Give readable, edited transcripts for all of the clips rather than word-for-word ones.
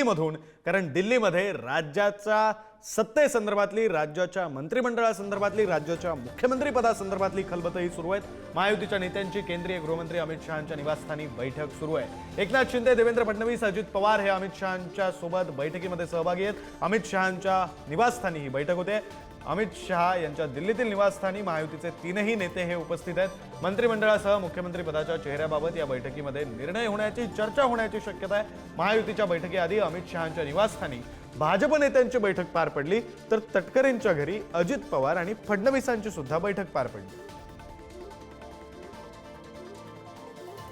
दिल्लीमधून, कारण दिल्लीमध्ये राज्याच्या सत्तेसंदर्भातली, राज्याच्या मंत्रिमंडळासंदर्भातली, राज्याच्या मुख्यमंत्री पदासंदर्भातली खलबतही सुरू आहेत। महायुतीच्या नेत्यांची केंद्रीय गृहमंत्री अमित शहांच्या निवासस्थानी बैठक सुरू आहे। एकनाथ शिंदे, देवेंद्र फडणवीस, अजित पवार हे अमित शहांच्या सोबत बैठकीमध्ये सहभागी आहेत। अमित शहांच्या निवासस्थानी ही बैठक होते। अमित शहा यांच्या दिल्लीतील निवासस्थानी महायुतीचे तीनही नेते हे उपस्थित आहेत। मंत्रिमंडळासह मुख्यमंत्री पदाच्या चेहऱ्याबाबत या बैठकीमध्ये निर्णय होण्याची, चर्चा होण्याची शक्यता आहे। महायुतीच्या बैठकीआधी अमित शहांच्या निवासस्थानी भाजप नेत्यांची बैठक पार पडली, तर तटकरेंच्या घरी अजित पवार आणि फडणवीसांची सुद्धा बैठक पार पडली।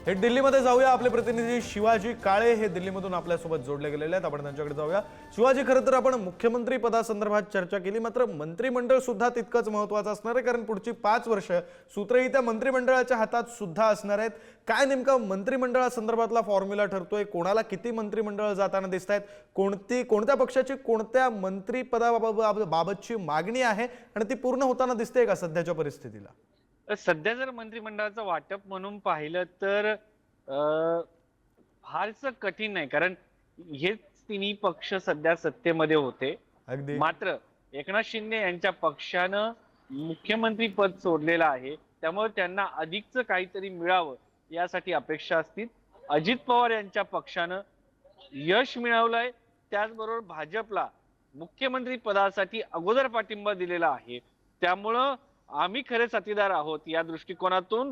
हे दिल्लीमध्ये जाऊया, आपले प्रतिनिधी शिवाजी काळे हे दिल्लीमधून आपल्यासोबत जोडले गेलेले आहेत। आपण त्यांच्याकडे जाऊया। शिवाजी, खरं तर आपण मुख्यमंत्री पदासंदर्भात चर्चा केली, मात्र मंत्रिमंडळ सुद्धा तितकंच महत्त्वाचं असणार आहे, कारण पुढची 5 वर्ष सूत्रही त्या मंत्रिमंडळाच्या हातात सुद्धा असणार आहेत। काय नेमका मंत्रिमंडळासंदर्भातला फॉर्म्युला ठरतोय? कोणाला किती मंत्रिमंडळ जाताना दिसत आहेत? कोणत्या पक्षाची कोणत्या मंत्रिपदाबाबतची मागणी आहे आणि ती पूर्ण होताना दिसते का सध्याच्या परिस्थितीला? सध्या जर मंत्रिमंडळाचं वाटप म्हणून पाहिलं तर फारच कठीण नाही, कारण हेच तिन्ही पक्ष सध्या सत्तेमध्ये होते। अगदी मात्र एकनाथ शिंदे यांच्या पक्षानं मुख्यमंत्री पद सोडलेलं आहे, त्यामुळे त्यांना अधिकचं काहीतरी मिळावं यासाठी अपेक्षा असतील। अजित पवार यांच्या पक्षानं यश मिळवलंय, त्याचबरोबर भाजपला मुख्यमंत्री पदासाठी अगोदर पाठिंबा दिलेला आहे, त्यामुळं आम्ही खरे साथीदार आहोत या दृष्टिकोनातून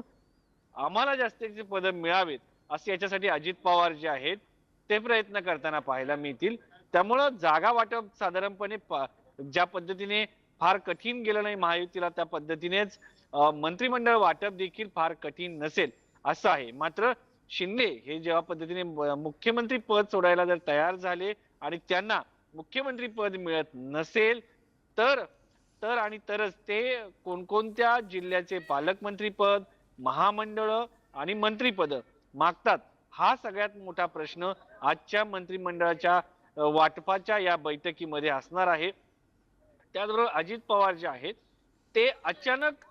आम्हाला जास्तीचे पद मिळावेत असे याच्यासाठी अजित पवार जे आहेत ते प्रयत्न करताना पाहायला मिळतील। त्यामुळे जागा वाटप साधारणपणे ज्या पद्धतीने फार कठीण गेलं नाही महायुतीला, त्या पद्धतीनेच मंत्रिमंडळ वाटप देखील फार कठीण नसेल असं आहे। मात्र शिंदे हे जेव्हा पद्धतीने मुख्यमंत्री पद सोडायला जर तयार झाले आणि त्यांना मुख्यमंत्री पद मिळत नसेल तरच ते कोणकोणत्या जिल्ह्याचे पालकमंत्री पद, महामंडळ आणि मंत्रिपद मागतात, हा सगळ्यात मोठा प्रश्न आजच्या मंत्रिमंडळाच्या वाटपाच्या या बैठकीमध्ये असणार आहे। त्याचबरोबर अजित पवार जे आहेत ते अचानक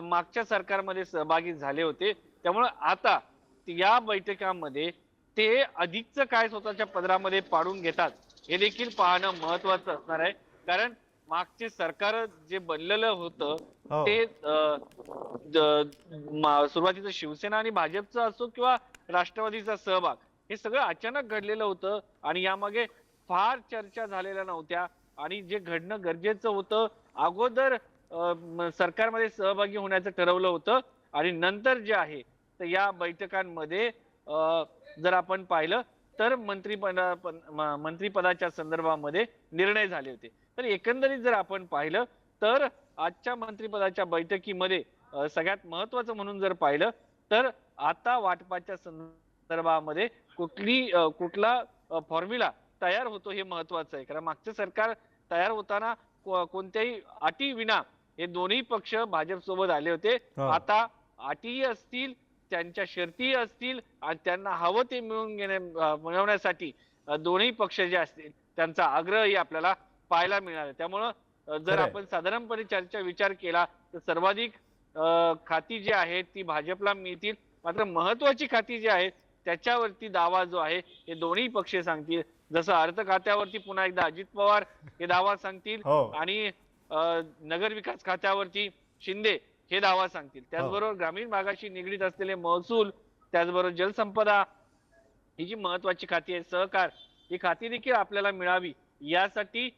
मागच्या सरकारमध्ये सहभागी झाले होते, त्यामुळे आता या बैठकांमध्ये ते अधिकचं काय स्वतःच्या पदरामध्ये पाडून घेतात हे देखील पाहणं महत्वाचं असणार आहे। कारण मागचे सरकार जे बनलेलं होतं ते सुरुवातीचं शिवसेना आणि भाजपचं असो किंवा राष्ट्रवादीचा सहभाग, हे सगळं अचानक घडलेलं होतं आणि यामागे फार चर्चा झालेल्या नव्हत्या आणि जे घडणं गरजेचं होतं अगोदर सरकारमध्ये सहभागी होण्याचं ठरवलं होतं आणि नंतर जे आहे तर या बैठकांमध्ये जर आपण पाहिलं तर मंत्रिपदाच्या संदर्भामध्ये निर्णय झाले होते। तर एकंदरीत जर आपण पाहिलं तर आजच्या मंत्रिपदाच्या बैठकीमध्ये सगळ्यात महत्वाचं म्हणून जर पाहिलं तर आता वाटपाच्या संदर्भामध्ये कुठला फॉर्म्युला तयार होतो हे महत्वाचं आहे। कारण मागचं सरकार तयार होताना कोणत्याही अटी विना हे दोन्ही पक्ष भाजप सोबत आले होते। आता अटी असतील, त्यांच्या शर्ती असतील आणि त्यांना हवं ते मिळवण्यासाठी दोन्ही पक्ष जे असतील त्यांचा आग्रहही आपल्याला पाहायला मिळणार आहे। त्यामुळं जर आपण साधारणपणे विचार केला तर सर्वाधिक खाती जी आहेत ती भाजपला मिळतील, मात्र महत्वाची खाती जी आहेत त्याच्यावरती दावा जो आहे हे दोन्ही पक्ष सांगतील। जसं अर्थ खात्यावरती पुन्हा एकदा अजित पवार हे दावा सांगतील आणि नगर विकास खात्यावरती शिंदे हे दावा सांगतील। त्याचबरोबर ग्रामीण भागाशी निगडीत असलेले महसूल, त्याचबरोबर जलसंपदा ही जी महत्वाची खाती आहेत, सहकार, ही खाती देखील आपल्याला मिळावी यासाठी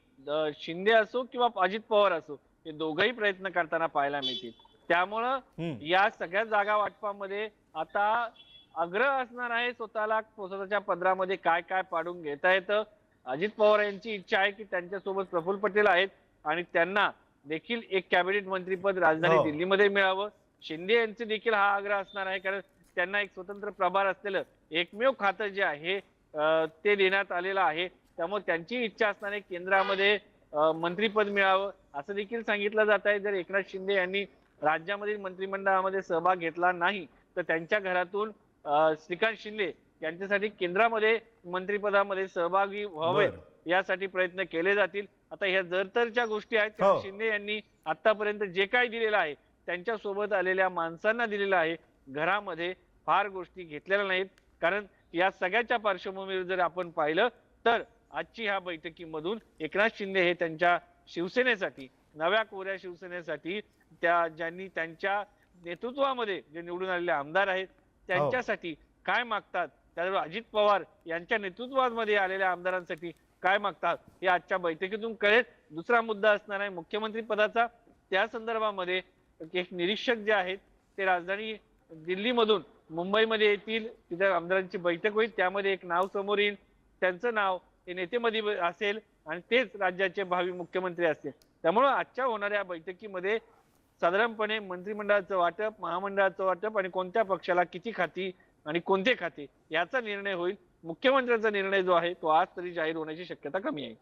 शिंदे असो किंवा अजित पवार असो हे दोघंही प्रयत्न करताना पाहायला मिळतील। त्यामुळं या सगळ्या जागा वाटपामध्ये आता आग्रह असणार आहे स्वतःच्या पदरामध्ये काय काय पाडून घेता येतं। अजित पवार यांची इच्छा आहे की त्यांच्यासोबत प्रफुल्ल पटेल आहेत आणि त्यांना देखील एक कॅबिनेट मंत्रीपद राजधानी दिल्लीमध्ये मिळावं। शिंदे यांचे देखील हा आग्रह असणार आहे, कारण त्यांना एक स्वतंत्र प्रभार असलेलं एकमेव खातं जे आहे ते देण्यात आलेलं आहे। त्यामुळे त्यांची इच्छा असणार आहे केंद्रामध्ये मंत्रीपद मिळावं असं देखील सांगितलं जात आहे। जर एकनाथ शिंदे यांनी राज्यामधील मंत्रिमंडळामध्ये सहभाग घेतला नाही तर त्यांच्या घरातून श्रीकांत शिंदे यांच्यासाठी केंद्रामध्ये मंत्रिपदामध्ये सहभागी व्हावे यासाठी प्रयत्न केले जातील। आता ह्या जरतरच्या गोष्टी आहेत, शिंदे यांनी आतापर्यंत जे काही दिलेलं आहे त्यांच्या सोबत आलेल्या माणसांना दिलेलं आहे, घरामध्ये फार गोष्टी घेतलेल्या नाहीत। कारण या सगळ्याच्या पार्श्वभूमीवर जर आपण पाहिलं तर आजची ह्या बैठकीमधून एकनाथ शिंदे हे त्यांच्या शिवसेनेसाठी, नव्या कोऱ्या शिवसेनेसाठी, ज्यांनी त्यांच्या नेतृत्वामध्ये जे निवडून आलेले आमदार आहेत त्यांच्यासाठी काय मागतात, त्याचबरोबर अजित पवार यांच्या नेतृत्वामध्ये आलेल्या आमदारांसाठी काय मागतात हे आजच्या बैठकीतून कळेल. दुसरा मुद्दा असणार आहे मुख्यमंत्री पदाचा. त्या संदर्भामध्ये एक निरीक्षक जे आहेत ते राजधानी दिल्लीमधून मुंबईमध्ये येतील, तिथे आमदारांची बैठक होईल, त्यामध्ये एक नाव समोर येईल, त्यांचं नाव हे नेतेमध्ये असेल आणि तेच राज्याचे भावी मुख्यमंत्री असतील. त्यामुळे आजच्या होणाऱ्या बैठकीमध्ये साधारणपणे मंत्रिमंडळाचं वाटप, महामंडळाचं वाटप आणि कोणत्या पक्षाला किती खाती आणि कोणते खाते याचा निर्णय होईल. मुख्यमंत्र्यांचा निर्णय जो आहे तो आज तरी जाहीर होण्याची शक्यता कमी आहे.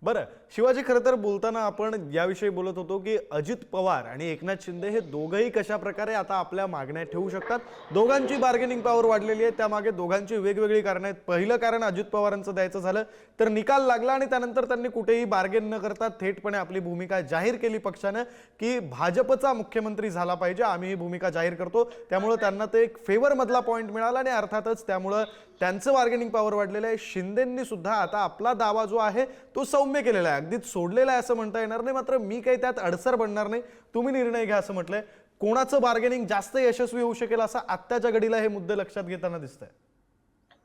बरं शिवाजी, खरं तर बोलताना आपण याविषयी बोलत होतो की अजित पवार आणि एकनाथ शिंदे हे दोघंही कशा प्रकारे आता आपल्या मागण्या ठेवू शकतात. दोघांची बार्गेनिंग पॉवर वाढलेली आहे, त्यामागे दोघांची वेगवेगळी कारणं आहेत. पहिलं कारण अजित पवारांचं द्यायचं झालं तर निकाल लागला आणि त्यानंतर त्यांनी कुठेही बार्गेन न करता थेटपणे आपली भूमिका जाहीर केली पक्षानं की भाजपचा मुख्यमंत्री झाला पाहिजे, आम्ही ही भूमिका जाहीर करतो. त्यामुळे त्यांना ते एक फेवर मधला पॉईंट मिळाला आणि अर्थातच त्यामुळे त्यांचं बार्गेनिंग पॉवर वाढलेलं आहे. शिंदेंनी सुद्धा आता आपला दावा जो आहे तो सौम्य केलेला आहे, अगदीच सोडलेला आहे असं म्हणता येणार नाही, मात्र मी काही त्यात अडसर बनणार नाही, तुम्ही निर्णय घ्या असं म्हटलंय. कोणाचं बार्गेनिंग जास्त यशस्वी होऊ शकेल असं आत्ताच्या घडीला हे मुद्दे लक्षात घेताना दिसतंय.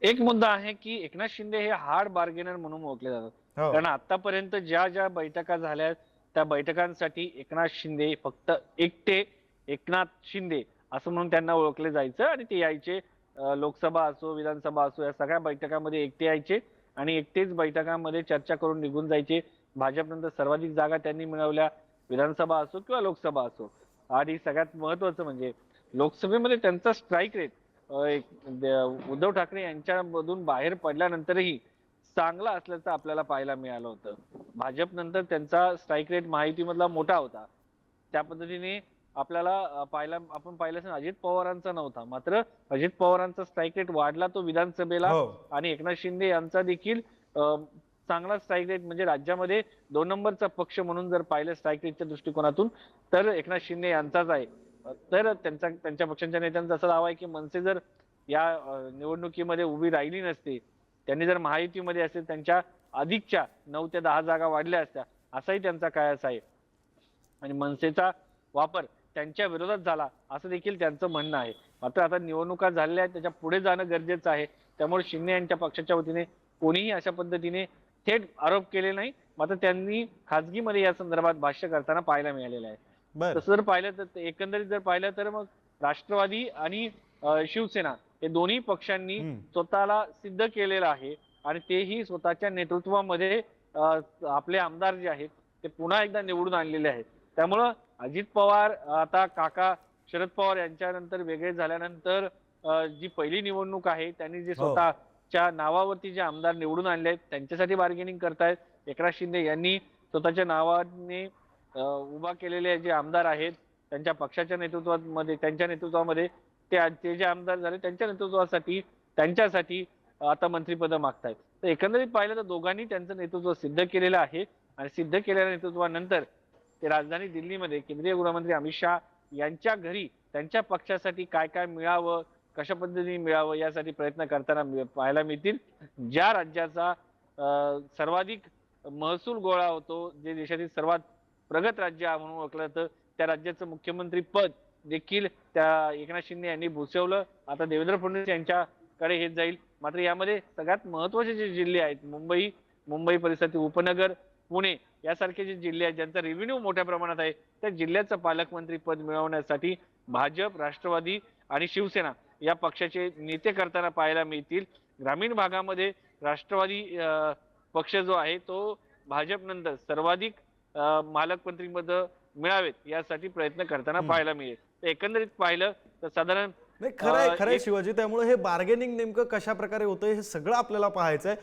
एक मुद्दा आहे की एकनाथ शिंदे हे हार्ड बार्गेनर म्हणून ओळखले जातात. कारण आतापर्यंत ज्या ज्या बैठका झाल्या त्या बैठकांसाठी एकनाथ शिंदे फक्त एकटे एकनाथ शिंदे असं म्हणून त्यांना ओळखले जायचं आणि ते यायचे लोकसभा असो विधानसभा असो या सगळ्या बैठकांमध्ये एकटे यायचे आणि एकटेच बैठकांमध्ये चर्चा करून निघून जायचे. भाजपनंतर सर्वाधिक जागा त्यांनी मिळवल्या, विधानसभा असो किंवा लोकसभा असो. आणि सगळ्यात महत्वाचं म्हणजे लोकसभेमध्ये त्यांचा स्ट्राईक रेट उद्धव ठाकरे यांच्यामधून बाहेर पडल्यानंतरही चांगला असल्याचं आपल्याला पाहायला मिळालं होतं. भाजप नंतर त्यांचा स्ट्राईक रेट महायुतीमधला मोठा होता, त्या पद्धतीने आपल्याला आपण पाहिलं असेल अजित पवारांचा नव्हता, मात्र अजित पवारांचा स्ट्राईक रेट वाढला तो विधानसभेला. आणि एकनाथ शिंदे यांचा देखील चांगला स्ट्राईक रेट म्हणजे राज्यामध्ये 2 नंबरचा पक्ष म्हणून जर पाहिलं स्ट्राईक रेटच्या दृष्टिकोनातून तर एकनाथ शिंदे यांचाच आहे. तर त्यांच्या पक्षांच्या नेत्यांचा असा दावा आहे की मनसे जर या निवडणुकीमध्ये उभी राहिली नसते, त्यांनी जर महायुतीमध्ये असेल त्यांच्या अधिकच्या 9 ते 10 जागा वाढल्या असत्या असाही त्यांचा कायस आहे. आणि मनसेचा वापर त्यांच्या विरोधात झाला असं देखील त्यांचं म्हणणं आहे. मात्र आता निवडणुका झालेल्या आहेत, त्याच्या पुढे जाणं गरजेचं आहे. त्यामुळे शिंदे यांच्या पक्षाच्या वतीने कोणीही अशा पद्धतीने थेट आरोप केले नाही, मात्र त्यांनी खासगीमध्ये या संदर्भात भाष्य करताना पाहायला मिळालेलं आहे. तसं जर पाहिलं तर एकंदरीत जर पाहिलं तर मग राष्ट्रवादी आणि शिवसेना हे दोन्ही पक्षांनी स्वतःला सिद्ध केलेलं आहे आणि तेही स्वतःच्या नेतृत्वामध्ये आपले आमदार जे आहेत ते पुन्हा एकदा निवडून आणलेले आहेत. त्यामुळं अजित पवार आता काका शरद पवार यांच्यानंतर वेगळे झाल्यानंतर जी पहिली निवडणूक आहे त्यांनी जे स्वतःच्या नावावरती जे आमदार निवडून आणले आहेत त्यांच्यासाठी बार्गेनिंग करतायत. एकनाथ शिंदे यांनी स्वतःच्या नावाने उभा केलेले जे आमदार आहेत त्यांच्या पक्षाच्या नेतृत्वामध्ये ते जे आमदार झाले त्यांच्या नेतृत्वासाठी त्यांच्यासाठी आता मंत्रिपद मागतायत. तर एकंदरीत पाहिलं तर दोघांनी त्यांचं नेतृत्व सिद्ध केलेलं आहे आणि सिद्ध केलेल्या नेतृत्वानंतर ते राजधानी दिल्लीमध्ये केंद्रीय गृहमंत्री अमित शहा यांच्या घरी त्यांच्या पक्षासाठी काय काय मिळावं, कशा पद्धतीने मिळावं यासाठी प्रयत्न करताना पाहायला मिळतील. ज्या राज्याचा सर्वाधिक महसूल गोळा होतो, जे देशातील सर्वात प्रगत राज्य म्हणून ओळखलं जातं, त्या राज्याचं मुख्यमंत्री पद देखील त्या एकनाथ शिंदे यांनी भूषवलं. आता देवेंद्र फडणवीस यांच्याकडे हे जाईल. मात्र यामध्ये सगळ्यात महत्वाचे जे जिल्हे आहेत मुंबई परिसरातील उपनगर, पुणे यासारखे जे जिल्हे आहेत ज्यांचा रेव्हेन्यू मोठ्या प्रमाणात आहे त्या जिल्ह्याचं पालकमंत्री पद मिळवण्यासाठी भाजप, राष्ट्रवादी आणि शिवसेना या पक्षाचे नेते करताना पाहायला मिळतील. ग्रामीण भागामध्ये राष्ट्रवादी पक्ष जो आहे तो भाजपनंतर सर्वाधिक पालकमंत्री पद मिळावेत यासाठी प्रयत्न करताना पाहायला मिळेल. तर एकंदरीत पाहिलं तर साधारण खरंय शिवाजी, त्यामुळे हे बार्गेनिंग नेमकं कशा प्रकारे होतं हे सगळं आपल्याला पाहायचंय.